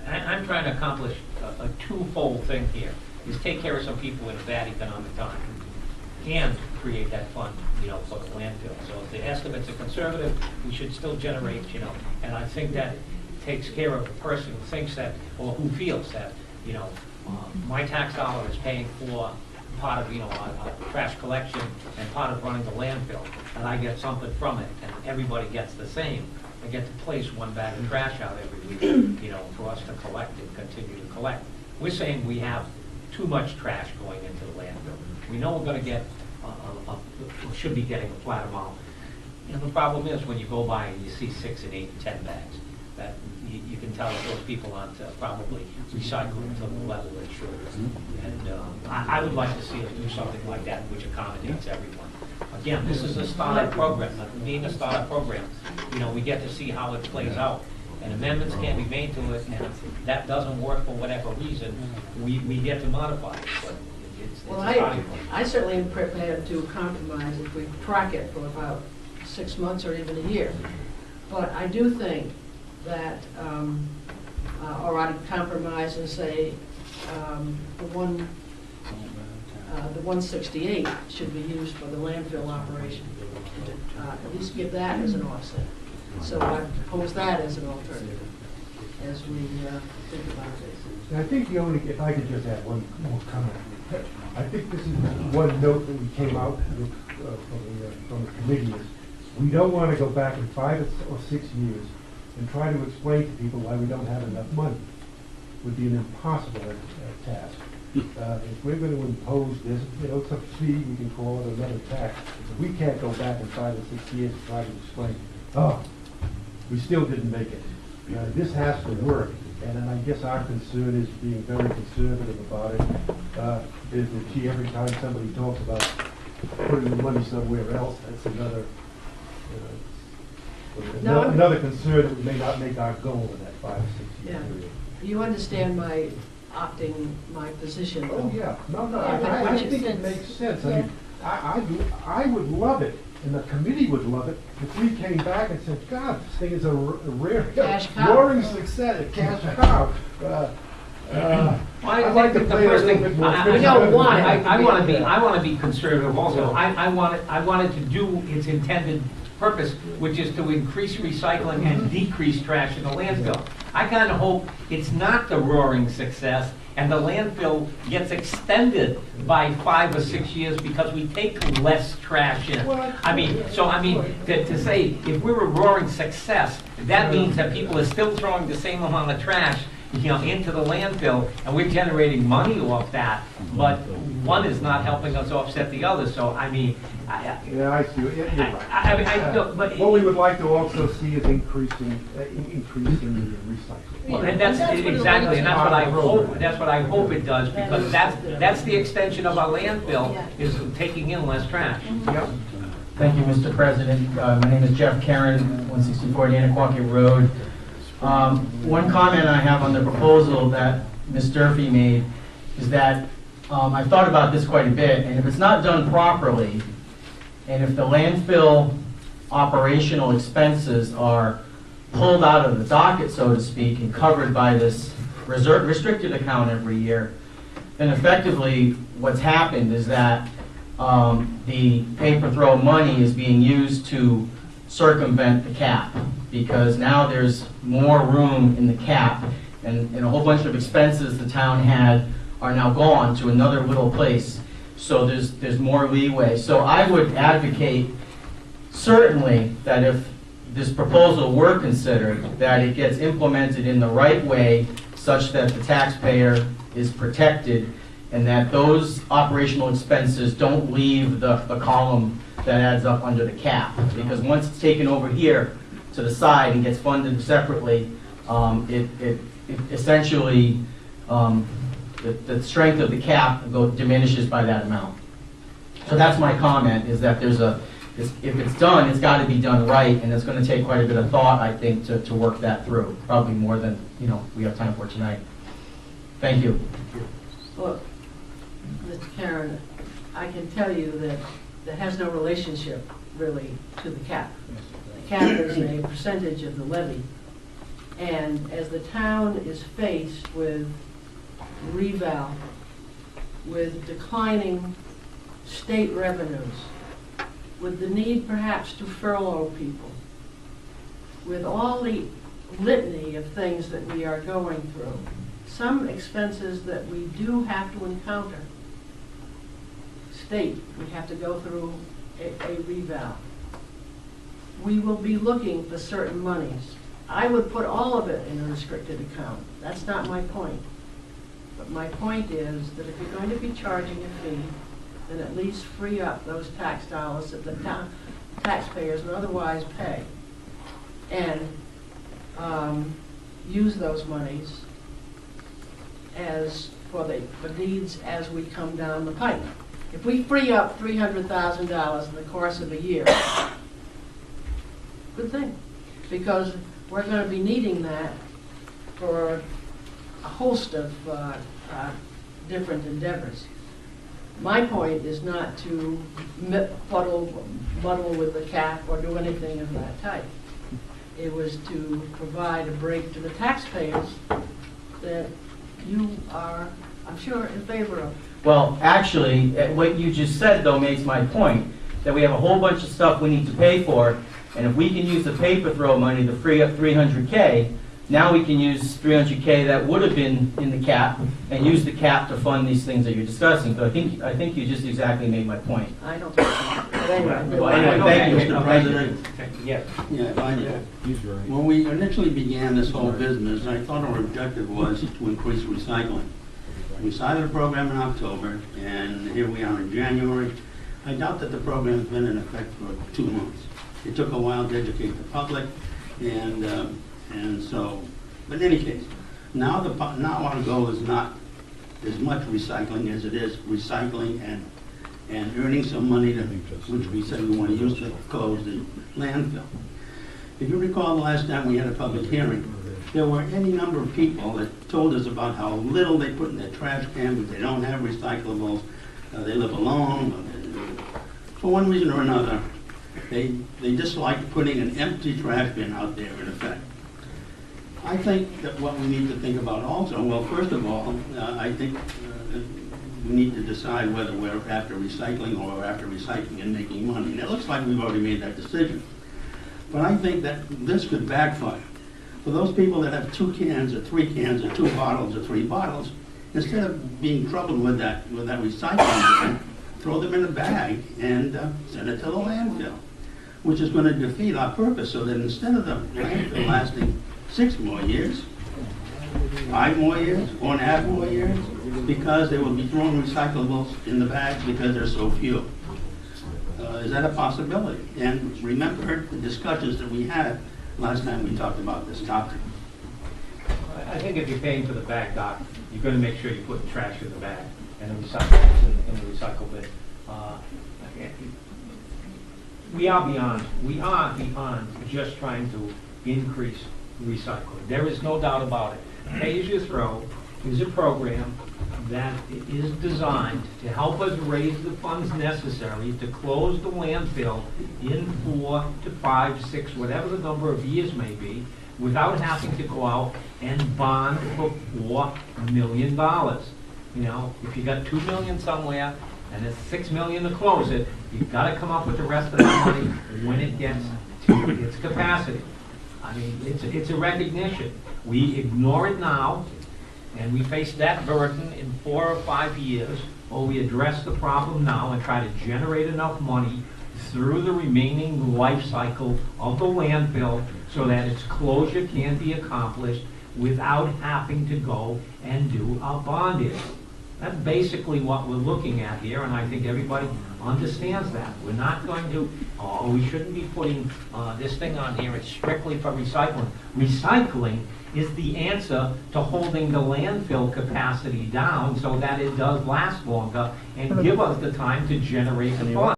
I'm trying to accomplish a twofold thing here, is take care of some people in a bad economic time and create that fund, for the landfill. So if the estimates are conservative, we should still generate, and I think that takes care of the person who thinks that, or who feels that, my tax dollar is paying for part of, trash collection and part of running the landfill, and I get something from it, and everybody gets the same. I get to place one bag of trash out every week, for us to collect and continue to collect. We're saying we have too much trash going into the landfill. We know we're going to get, we should be getting a flat amount. And the problem is when you go by and you see 6 and 8 and 10 bags, that you can tell that those people aren't probably recycling to the level they should. And I would like to see us do something like that which accommodates everyone. Again, this is a startup program. Being a startup program, we get to see how it plays out. And amendments can be made to it, and if that doesn't work for whatever reason, we get to modify it. But well, I certainly am prepared to compromise if we track it for about 6 months or even a year. But I do think that, or I'd compromise and say the 168 should be used for the landfill operation. At least give that as an offset. So I propose that as an alternative as we think about this. I think the only, if I could just add one more comment. I think this is one note that we came out with from the committee is we don't want to go back in 5 or 6 years and try to explain to people why we don't have enough money. It would be an impossible task. If we're going to impose this, it's a fee, we can call it another tax. We can't go back in 5 or 6 years and try to explain, we still didn't make it. This has to work. And then I guess our concern is being very conservative about it. Is that, gee, every time somebody talks about putting the money somewhere else, that's another another concern that we may not make our goal in that 5 or 6 year period. You understand my position? Oh yeah, no, I think it makes sense. Yeah. I mean, I would love it, and the committee would love it if we came back and said, God, this thing is a rare, roaring success, a cash cow. I'd like to play a little bit more. I want to be conservative also. I want it to do its intended purpose, which is to increase recycling and decrease trash in the landfill. I kind of hope it's not the roaring success and the landfill gets extended by 5 or 6 years because we take less trash in. To say if we're a roaring success, that means that people are still throwing the same amount of trash into the landfill, and we're generating money off that, but one is not helping us offset the other. So I see. You're right. What we would like to also see is increasing the recycling. Well, and that's exactly, and that's what I hope. That's what I hope it does, because that's the extension of our landfill, is taking in less trash. Yep. Thank you, Mr. President. My name is Jeff Karen, 164 Nanaquacket Road. One comment I have on the proposal that Ms. Durfee made is that I've thought about this quite a bit, and if it's not done properly, and if the landfill operational expenses are pulled out of the docket, so to speak, and covered by this restricted account every year, then effectively what's happened is that the pay-per-throw money is being used to circumvent the cap, because now there's more room in the cap, and a whole bunch of expenses the town had are now gone to another little place. So there's more leeway. So I would advocate certainly that if this proposal were considered, that it gets implemented in the right way such that the taxpayer is protected, and that those operational expenses don't leave the column that adds up under the cap. Because once it's taken over here to the side and gets funded separately, it essentially, the strength of the cap diminishes by that amount. So that's my comment, is that if it's done, it's got to be done right, and it's going to take quite a bit of thought, I think, to work that through. Probably more than we have time for tonight. Thank you. Look, Mr. Karen, I can tell you that there has no relationship really to the cap. The cap is a percentage of the levy, And as the town is faced with reval, with declining state revenues, with the need perhaps to furlough people, with all the litany of things that we are going through, some expenses that we do have to encounter, state, we have to go through a reval. We will be looking for certain monies. I would put all of it in a restricted account. That's not my point. But my point is that if you're going to be charging a fee, then at least free up those tax dollars that the taxpayers would otherwise pay, and use those monies as for needs as we come down the pipe. If we free up $300,000 in the course of a year, good thing, because we're going to be needing that for a host of different endeavors. My point is not to muddle with the cap or do anything of that type. It was to provide a break to the taxpayers that you are, I'm sure, in favor of. Well, actually, what you just said, though, makes my point, that we have a whole bunch of stuff we need to pay for, and if we can use the paper throw money to free up $300K, now we can use $300K that would have been in the cap and use the cap to fund these things that you're discussing. So I think you just exactly made my point. I don't think so. But anyway. Well, anyway, thank you, Mr. President. Yes. Yeah, if I did. When we initially began this whole business, I thought our objective was to increase recycling. We started the program in October, and here we are in January. I doubt that the program's been in effect for 2 months. It took a while to educate the public, and so, but in any case, now our goal is not as much recycling as it is recycling and earning some money which we said we want to use to close the landfill. If you recall the last time we had a public hearing, there were any number of people that told us about how little they put in their trash can, but they don't have recyclables, they live alone, for one reason or another, they dislike putting an empty trash bin out there in effect. I think that what we need to think about also, well, first of all, I think we need to decide whether we're after recycling or we're after recycling and making money. And it looks like we've already made that decision. But I think that this could backfire. For those people that have 2 cans or 3 cans or 2 bottles or 3 bottles, instead of being troubled with that recycling bin, throw them in a bag and send it to the landfill, which is going to defeat our purpose, so that instead of the landfill lasting 6 more years, 5 more years, 4.5 more years, because they will be throwing recyclables in the bags because there's so few. Is that a possibility? And remember the discussions that we had last time we talked about this topic. I think if you're paying for the bag, Doc, you're going to make sure you put the trash in the bag and the recyclables in the recycle bin. We are beyond just trying to increase recycling. There is no doubt about it. Pay as you throw is a program that is designed to help us raise the funds necessary to close the landfill in 4 to 5, 6, whatever the number of years may be, without having to go out and bond for $4 million. You know, if you got $2 million somewhere and it's $6 million to close it, you've got to come up with the rest of the money when it gets to its capacity. I mean, it's a recognition. We ignore it now, and we face that burden in 4 or 5 years, or we address the problem now and try to generate enough money through the remaining life cycle of the landfill so that its closure can be accomplished without having to go and do a bonding. That's basically what we're looking at here, and I think everybody understands that. We're not going to, we shouldn't be putting this thing on here, it's strictly for recycling. Recycling is the answer to holding the landfill capacity down so that it does last longer and give us the time to generate the funds.